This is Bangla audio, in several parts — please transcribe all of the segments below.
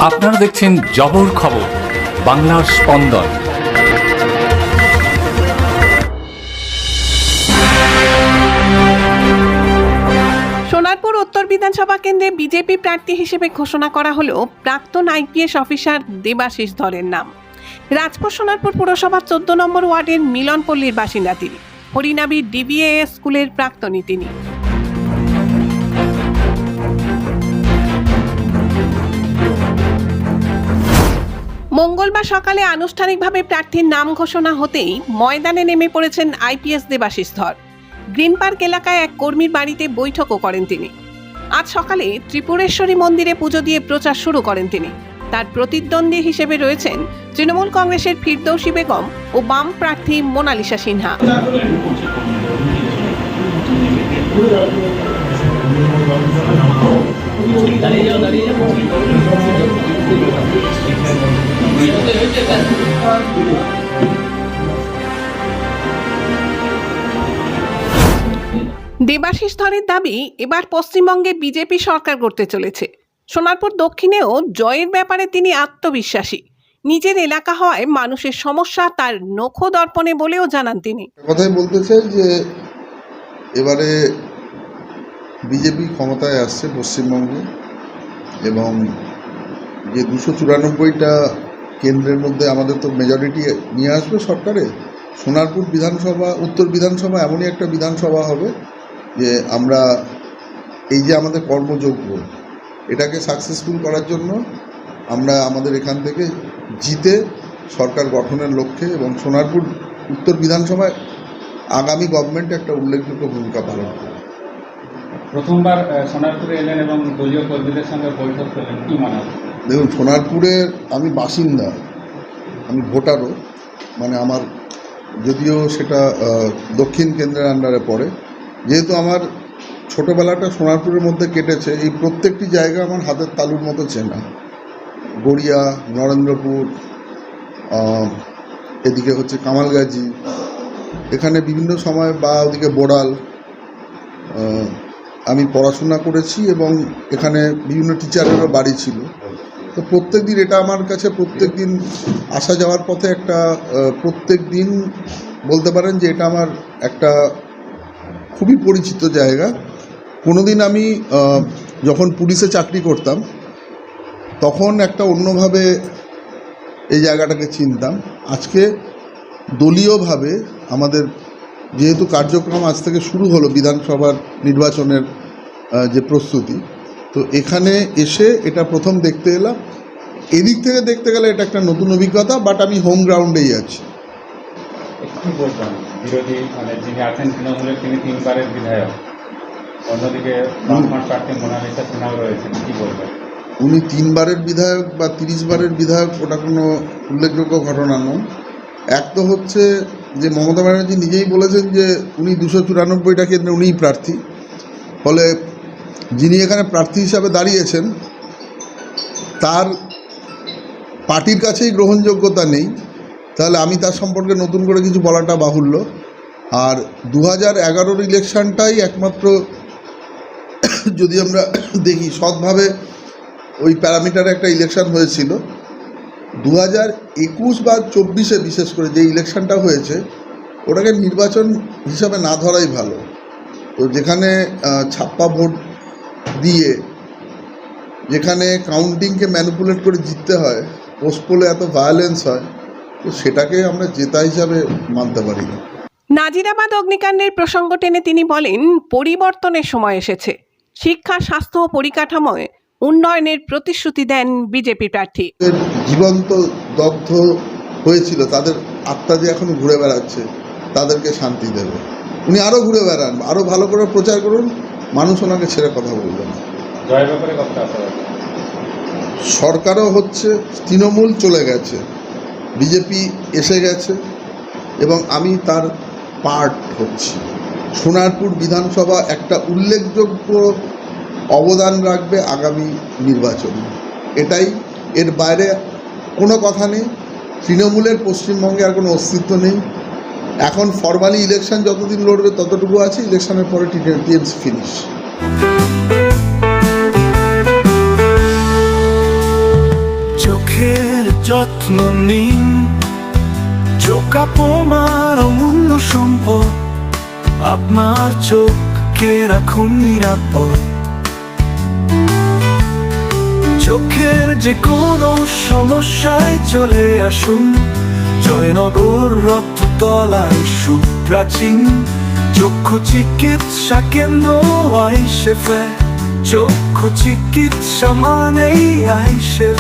আপনারা দেখছেন জবর খবর, বাংলার স্পন্দন। সোনারপুর উত্তর বিধানসভা কেন্দ্রে বিজেপি প্রার্থী হিসেবে ঘোষণা করা হলো প্রাক্তন আইপিএস অফিসার দেবাশিস ধরের নাম। রাজপুর সোনারপুর পুরসভার 14 নম্বর ওয়ার্ডের মিলনপল্লীর বাসিন্দা তিনি। হরিনাবি ডিভিএএস স্কুলের প্রাক্তনী তিনি। মঙ্গলবার সকালে আনুষ্ঠানিকভাবে প্রার্থীর নাম ঘোষণা হতেই ময়দানে নেমে পড়েছেন আইপিএস দেবাশিস ধর। গ্রিন পার্ক এলাকায় এক কর্মীর বাড়িতে বৈঠকও করেন তিনি। আজ সকালে ত্রিপুরেশ্বরী মন্দিরে পুজো দিয়ে প্রচার শুরু করেন তিনি। তার প্রতিদ্বন্দ্বী হিসেবে রয়েছেন তৃণমূল কংগ্রেসের ফিরদৌসী বেগম ও বাম প্রার্থী মোনালিসা সিনহা। দেবাশিস ধরের দাবি, এবার পশ্চিমবঙ্গে বিজেপি সরকার করতে চলেছে। সোনারপুর দক্ষিণেও জয়ের ব্যাপারে তিনি আত্মবিশ্বাসী। নিজের এলাকা হওয়ায় মানুষের সমস্যা তার নখো দর্পণে বলেও জানান তিনি। কথাই বলতে চাই যে এবারে বিজেপি ক্ষমতায় আসছে পশ্চিমবঙ্গে, এবং যে 294টা কেন্দ্রের মধ্যে আমাদের তো মেজরিটি নিয়ে আসবে সরকারে। সোনারপুর বিধানসভা, উত্তর বিধানসভা এমনই একটা বিধানসভা হবে যে আমরা এই যে আমাদের কর্মযোগ্য এটাকে সাকসেসফুল করার জন্য আমরা আমাদের এখান থেকে জিতে সরকার গঠনের লক্ষ্যে, এবং সোনারপুর উত্তর বিধানসভায় আগামী গভর্নমেন্ট একটা উল্লেখযোগ্য ভূমিকা পালন করবে। প্রথমবার সোনারপুরে এলেন এবং দলীয় কর্মীদের সঙ্গে বৈঠক করলেন, কী মনে হয়? দেখুন, সোনারপুরের আমি বাসিন্দা, আমি ভোটারও, মানে আমার যদিও সেটা দক্ষিণ কেন্দ্রের আন্ডারে পড়ে, যেহেতু আমার ছোটোবেলাটা সোনারপুরের মধ্যে কেটেছে, এই প্রত্যেকটি জায়গা আমার হাতের তালুর মতো চেনা। গড়িয়া, নরেন্দ্রপুর, এদিকে হচ্ছে কামালগাজি, এখানে বিভিন্ন সময়, বা ওদিকে বোড়াল, আমি পড়াশোনা করেছি এবং এখানে বিভিন্ন টিচারেরও বাড়ি ছিল। তো প্রত্যেক দিন এটা আমার কাছে প্রত্যেক দিন আসা যাওয়ার পথে একটা প্রত্যেক দিন বলতে পারেন যে এটা আমার একটা খুবই পরিচিত জায়গা। কোনোদিন আমি যখন পুলিশে চাকরি করতাম তখন একটা অন্যভাবে এই জায়গাটাকে চিনতাম। আজকে দলীয়ভাবে আমাদের যেহেতু কার্যক্রম আজ থেকে শুরু হলো বিধানসভার নির্বাচনের যে প্রস্তুতি, তো এখানে এসে এটা প্রথম দেখতে এলাম। এদিক থেকে দেখতে গেলে এটা একটা নতুন অভিজ্ঞতা, বাট আমি হোম গ্রাউন্ডেই আছি। কি বলবেন, বিরোধী মানে যিনি আছেন তৃণমূলের, তিনি 3বারের বিধায়ক, অন্যদিকে প্রার্থী মোনালিসা সিনহাও রয়েছেন, কি বলবেন? উনি 3বারের বিধায়ক বা 30বারের বিধায়ক, ওটা কোনো উল্লেখযোগ্য ঘটনা নয়। এক তো হচ্ছে যে মমতা ব্যানার্জি নিজেই বলেছেন যে উনি 294টা কেন্দ্রে উনিই প্রার্থী, ফলে যিনি এখানে প্রার্থী হিসাবে দাঁড়িয়েছেন তার পার্টির কাছেই গ্রহণযোগ্যতা নেই, তাহলে আমি তার সম্পর্কে নতুন করে কিছু বলাটা বাহুল্য। আর 2011 ইলেকশনটাই একমাত্র, যদি আমরা দেখি সৎভাবে ওই প্যারামিটারে একটা ইলেকশন হয়েছিল। 2021 বা 24-এ বিশেষ করে যে ইলেকশনটা হয়েছে ওটাকে নির্বাচন হিসাবে না ধরাই ভালো। তো যেখানে ছাপ্পা ভোট দিয়ে, যেখানে কাউন্টিংকে ম্যানিপুলেট করে জিততে হয়, পোস্টপোলে এত ভায়োলেন্স হয়, তো সেটাকে আমরা জেতা হিসাবে মানতে পারি না। নাজিরাবাদ অগ্নিকাণ্ডের প্রসঙ্গ টেনে তিনি বলেন, পরিবর্তনের সময় এসেছে। শিক্ষা, স্বাস্থ্য ও পরিকাঠামোয় উন্নয়নের প্রতিশ্রুতি দেন বিজেপি প্রার্থী। জীবন্ত দগ্ধ হয়েছিল তাদের আত্মা যে এখনো ঘুরে বেড়াচ্ছে, তাদেরকে শান্তি দেবে। উনি আরও ঘুরে বেড়ান, আরও ভালো করে প্রচার করুন, মানুষ ওনাকে ছেড়ে কথা বলবে না। জয়ের ব্যাপারে কথা আছে, সরকারও হচ্ছে, তৃণমূল চলে গেছে, বিজেপি এসে গেছে, এবং আমি তার পার্ট হচ্ছি। সোনারপুর বিধানসভা একটা উল্লেখযোগ্য অবদান রাখবে আগামী নির্বাচনে, এটাই, এর বাইরে কোনো কথা নেই। তৃণমূলের পশ্চিমবঙ্গে আর কোনো অস্তিত্ব নেই। এখন ফরমালি ইলেকশন যতদিন লড়বে ততটুকু আছে, ইলেকশনের পরে টিএমসি ফিনিশ। যত্ন নিন। চোখ আপনার অমূল্য সম্পদ, আপনার চোখকে রাখুন নিরাপদ। চোখের যে কোনো সমস্যায় চলে আসুন, জয়নগর রক্ততলায় সুপ্রাচীন চক্ষু চিকিৎসা কেন্দ্র আইসেফে। চক্ষু চিকিৎসা মানেই আইসেফ,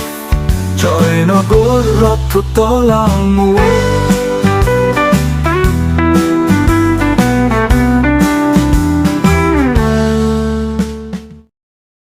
জয়নগর রক্ততলা মোড়।